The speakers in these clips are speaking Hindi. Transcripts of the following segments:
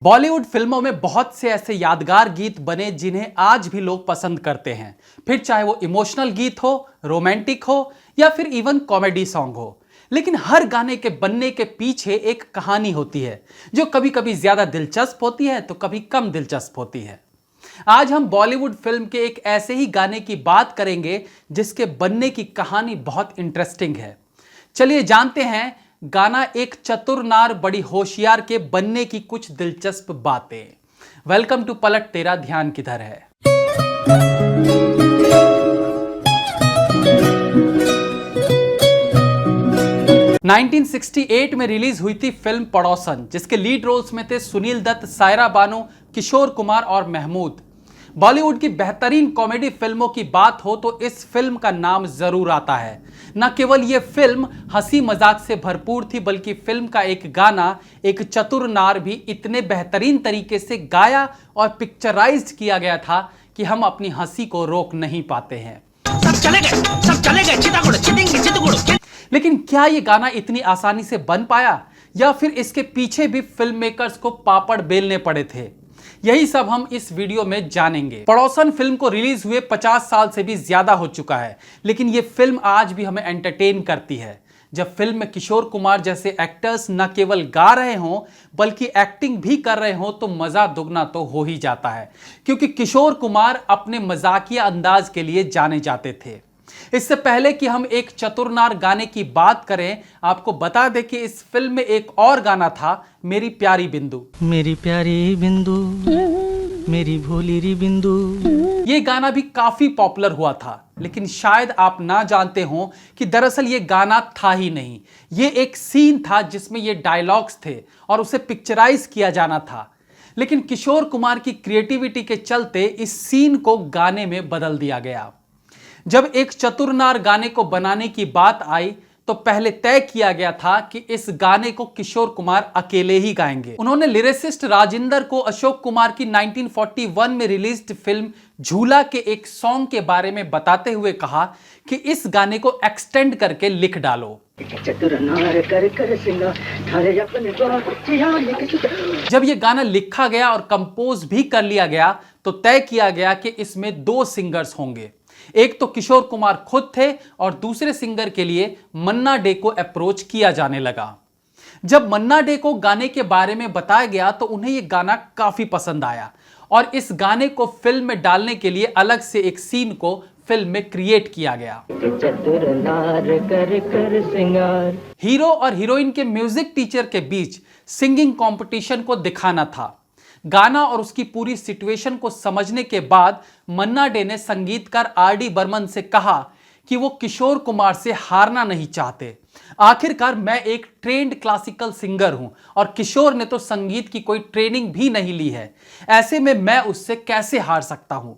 बॉलीवुड फिल्मों में बहुत से ऐसे यादगार गीत बने जिन्हें आज भी लोग पसंद करते हैं। फिर चाहे वो इमोशनल गीत हो, रोमांटिक हो या फिर इवन कॉमेडी सॉन्ग हो। लेकिन हर गाने के बनने के पीछे एक कहानी होती है जो कभी कभी ज्यादा दिलचस्प होती है तो कभी कम दिलचस्प होती है। आज हम बॉलीवुड फिल्म के एक ऐसे ही गाने की बात करेंगे जिसके बनने की कहानी बहुत इंटरेस्टिंग है। चलिए जानते हैं गाना एक चतुर नार बड़ी होशियार के बनने की कुछ दिलचस्प बातें। वेलकम टू पलट तेरा ध्यान किधर है। नाइनटीन 1968 में रिलीज हुई थी फिल्म पड़ोसन, जिसके लीड रोल्स में थे सुनील दत्त, सायरा बानो, किशोर कुमार और महमूद। बॉलीवुड की बेहतरीन कॉमेडी फिल्मों की बात हो तो इस फिल्म का नाम जरूर आता है। न केवल यह फिल्म हंसी मजाक से भरपूर थी बल्कि फिल्म का एक गाना एक चतुर नार भी इतने बेहतरीन तरीके से गाया और पिक्चराइज्ड किया गया था कि हम अपनी हंसी को रोक नहीं पाते हैं। सब चलेगा, लेकिन क्या यह गाना इतनी आसानी से बन पाया या फिर इसके पीछे भी फिल्म मेकर्स को पापड़ बेलने पड़े थे? यही सब हम इस वीडियो में जानेंगे। पड़ोसन फिल्म को रिलीज हुए 50 साल से भी ज्यादा हो चुका है, लेकिन यह फिल्म आज भी हमें एंटरटेन करती है। जब फिल्म में किशोर कुमार जैसे एक्टर्स न केवल गा रहे हों बल्कि एक्टिंग भी कर रहे हों तो मजा दुगना तो हो ही जाता है, क्योंकि किशोर कुमार अपने मजाकिया अंदाज के लिए जाने जाते थे। इससे पहले कि हम एक चतुरनार गाने की बात करें, आपको बता दें कि इस फिल्म में एक और गाना था, मेरी प्यारी बिंदु। मेरी प्यारी बिंदु, मेरी भोली री बिंदु। ये गाना भी काफी पॉपुलर हुआ था, लेकिन शायद आप ना जानते हो कि दरअसल ये गाना था ही नहीं। ये एक सीन था जिसमें ये डायलॉग्स थे और उसे पिक्चराइज किया जाना था, लेकिन किशोर कुमार की क्रिएटिविटी के चलते इस सीन को गाने में बदल दिया गया। जब एक चतुरनार गाने को बनाने की बात आई तो पहले तय किया गया था कि इस गाने को किशोर कुमार अकेले ही गाएंगे। उन्होंने लिरिसिस्ट राजिंदर को अशोक कुमार की 1941 में रिलीज्ड फिल्म झूला के एक सॉन्ग के बारे में बताते हुए कहा कि इस गाने को एक्सटेंड करके लिख डालो। जब यह गाना लिखा गया और कंपोज भी कर लिया गया तो तय किया गया कि इसमें 2 सिंगर्स होंगे। एक तो किशोर कुमार खुद थे और दूसरे सिंगर के लिए मन्ना डे को अप्रोच किया जाने लगा। जब मन्ना डे को गाने के बारे में बताया गया तो उन्हें यह गाना काफी पसंद आया और इस गाने को फिल्म में डालने के लिए अलग से एक सीन को फिल्म में क्रिएट किया गया। हीरो और हीरोइन के म्यूजिक टीचर के बीच सिंगिंग कंपटीशन को दिखाना था। गाना और उसकी पूरी सिचुएशन को समझने के बाद मन्ना डे ने संगीतकार आर.डी. बर्मन से कहा कि वो किशोर कुमार से हारना नहीं चाहते। आखिरकार मैं एक ट्रेंड क्लासिकल सिंगर हूं और किशोर ने तो संगीत की कोई ट्रेनिंग भी नहीं ली है, ऐसे में मैं उससे कैसे हार सकता हूं।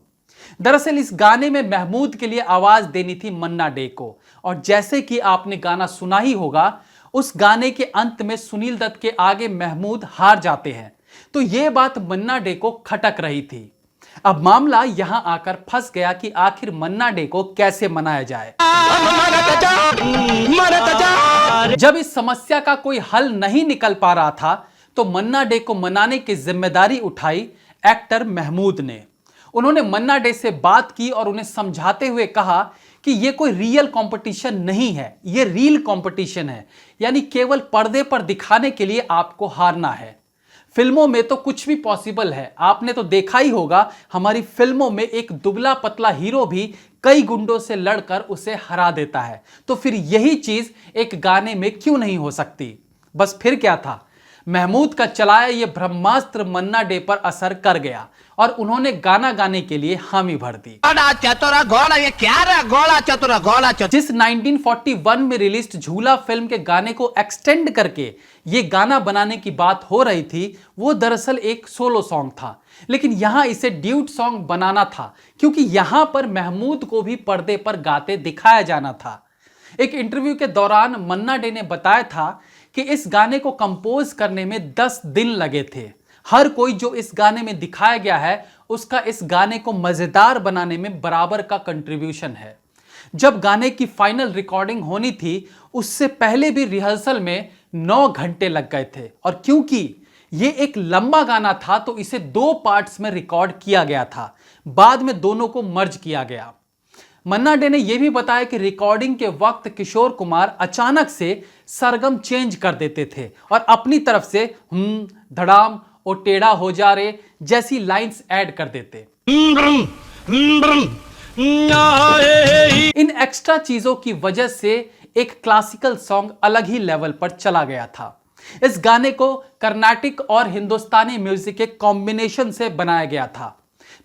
दरअसल इस गाने में महमूद के लिए आवाज देनी थी मन्ना डे को, और जैसे कि आपने गाना सुना ही होगा, उस गाने के अंत में सुनील दत्त के आगे महमूद हार जाते हैं। तो यह बात मन्ना डे को खटक रही थी। अब मामला यहां आकर फंस गया कि आखिर मन्ना डे को कैसे मनाया जाए। जब इस समस्या का कोई हल नहीं निकल पा रहा था तो मन्ना डे को मनाने की जिम्मेदारी उठाई एक्टर महमूद ने। उन्होंने मन्ना डे से बात की और उन्हें समझाते हुए कहा कि यह कोई रियल कंपटीशन नहीं है, यह रील कंपटीशन है, यानी केवल पर्दे पर दिखाने के लिए आपको हारना है। फिल्मों में तो कुछ भी पॉसिबल है, आपने तो देखा ही होगा, हमारी फिल्मों में एक दुबला पतला हीरो भी कई गुंडों से लड़कर उसे हरा देता है, तो फिर यही चीज एक गाने में क्यों नहीं हो सकती? बस फिर क्या था, महमूद का चलाया ये ब्रह्मास्त्र मन्ना डे पर असर कर गया और उन्होंने गाना गाने के लिए हामी भर दी। जिस 1941 में रिलीज्ड झूला फिल्म के गाने को एक्सटेंड करके ये गाना बनाने की बात हो रही थी, वो दरअसल एक सोलो सॉन्ग था, लेकिन यहां इसे ड्यूट सॉन्ग बनाना था क्योंकि यहां पर महमूद को भी पर्दे पर गाते दिखाया जाना था। एक इंटरव्यू के दौरान मन्ना डे ने बताया था कि इस गाने को कंपोज करने में 10 दिन लगे थे। हर कोई जो इस गाने में दिखाया गया है उसका इस गाने को मजेदार बनाने में बराबर का कंट्रीब्यूशन है। जब गाने की फाइनल रिकॉर्डिंग होनी थी उससे पहले भी रिहर्सल में 9 घंटे लग गए थे, और क्योंकि ये एक लंबा गाना था तो इसे 2 पार्ट्स में रिकॉर्ड किया गया था, बाद में दोनों को मर्ज किया गया। मन्ना डे ने यह भी बताया कि रिकॉर्डिंग के वक्त किशोर कुमार अचानक से सरगम चेंज कर देते थे और अपनी तरफ से धड़ाम और टेढ़ा हो जा रे जैसी लाइंस ऐड कर देते। इन एक्स्ट्रा चीजों की वजह से एक क्लासिकल सॉन्ग अलग ही लेवल पर चला गया था। इस गाने को कर्नाटिक और हिंदुस्तानी म्यूजिक के कॉम्बिनेशन से बनाया गया था।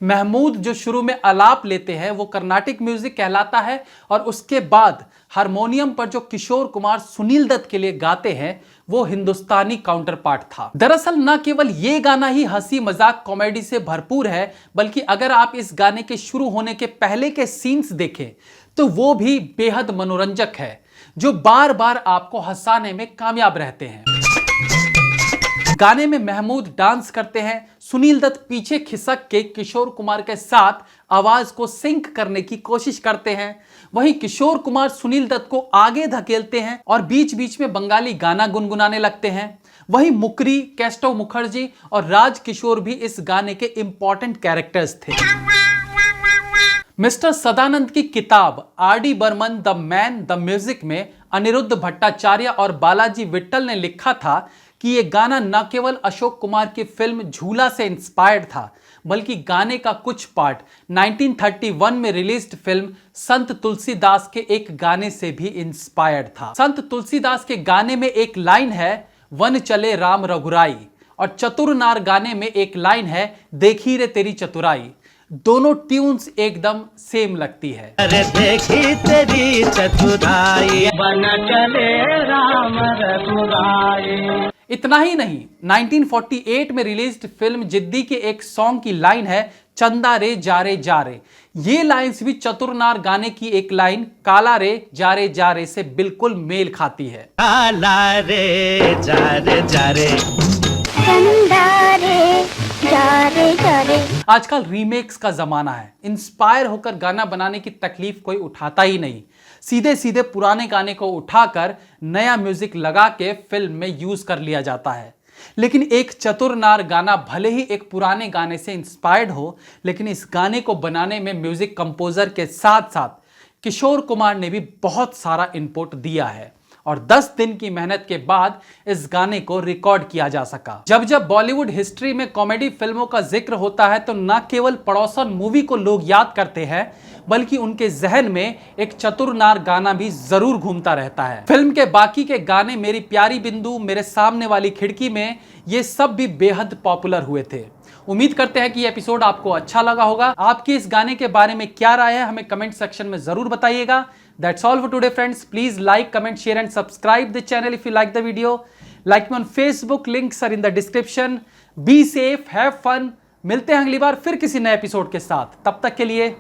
महमूद जो शुरू में आलाप लेते हैं वो कर्नाटिक म्यूजिक कहलाता है और उसके बाद हारमोनियम पर जो किशोर कुमार सुनील दत्त के लिए गाते हैं वो हिंदुस्तानी काउंटर पार्ट था। दरअसल न केवल ये गाना ही हंसी मजाक कॉमेडी से भरपूर है, बल्कि अगर आप इस गाने के शुरू होने के पहले के सीन्स देखें तो वो भी बेहद मनोरंजक है, जो बार बार आपको हंसाने में कामयाब रहते हैं। गाने में महमूद डांस करते हैं, सुनील दत्त पीछे खिसक के किशोर कुमार के साथ आवाज को सिंक करने की कोशिश करते हैं। वहीं किशोर कुमार सुनील दत्त को आगे धकेलते हैं और बीच बीच में बंगाली गाना गुनगुनाने लगते हैं। वहीं मुकरी, केस्टो मुखर्जी और राज किशोर भी इस गाने के इंपॉर्टेंट कैरेक्टर्स थे। मिस्टर सदानंद की किताब R D. Burman the man the music में अनिरुद्ध भट्टाचार्य और बालाजी विट्टल ने लिखा था कि यह गाना न केवल अशोक कुमार की फिल्म झूला से इंस्पायर्ड था, बल्कि गाने का कुछ पार्ट 1931 में रिलीज्ड फिल्म संत तुलसीदास के एक गाने से भी इंस्पायर्ड था। संत तुलसीदास के गाने में एक लाइन है वन चले राम रघुराई और चतुरनार गाने में एक लाइन है देखी रे तेरी चतुराई। दोनों ट्यून्स एकदम सेम लगती है। अरे देखी तेरी चतुराई बन चले राम रघुराई। इतना ही नहीं, 1948 में रिलीज्ड फिल्म जिद्दी के एक सॉन्ग की लाइन है चंदा रे जा रे। ये लाइंस भी चतुरनार गाने की एक लाइन काला रे जा रे से बिल्कुल मेल खाती है। काला रे जा रे चंदा रे जा रे। आजकल रीमेक्स का जमाना है। इंस्पायर होकर गाना बनाने की तकलीफ कोई उठाता ही नहीं, सीधे सीधे पुराने गाने को उठाकर नया म्यूजिक लगा के फिल्म में यूज कर लिया जाता है। लेकिन एक चतुरनार गाना भले ही एक पुराने गाने से इंस्पायर्ड हो, लेकिन इस गाने को बनाने में म्यूजिक कंपोजर के साथ साथ किशोर कुमार ने भी बहुत सारा इनपुट दिया है और 10 दिन की मेहनत के बाद इस गाने को रिकॉर्ड किया जा सका। जब जब बॉलीवुड हिस्ट्री में कॉमेडी फिल्मों का जिक्र होता है तो न केवल पड़ोसन मूवी को लोग याद करते हैं, बल्कि उनके जहन में एक चतुरनार गाना भी जरूर घूमता रहता है। फिल्म के बाकी के गाने मेरी प्यारी बिंदु, मेरे सामने वाली खिड़की में, ये सब भी बेहद पॉपुलर हुए थे। उम्मीद करते हैं कि ये एपिसोड आपको अच्छा लगा होगा। आपकी इस गाने के बारे में क्या राय है हमें कमेंट सेक्शन में जरूर बताइएगा। That's all for today friends. Please like, comment, share and subscribe the channel if you like the video. Like me on Facebook, links are in the description. Be safe, have fun. मिलते हैं अगली बार फिर किसी नए एपिसोड के साथ। तब तक के लिए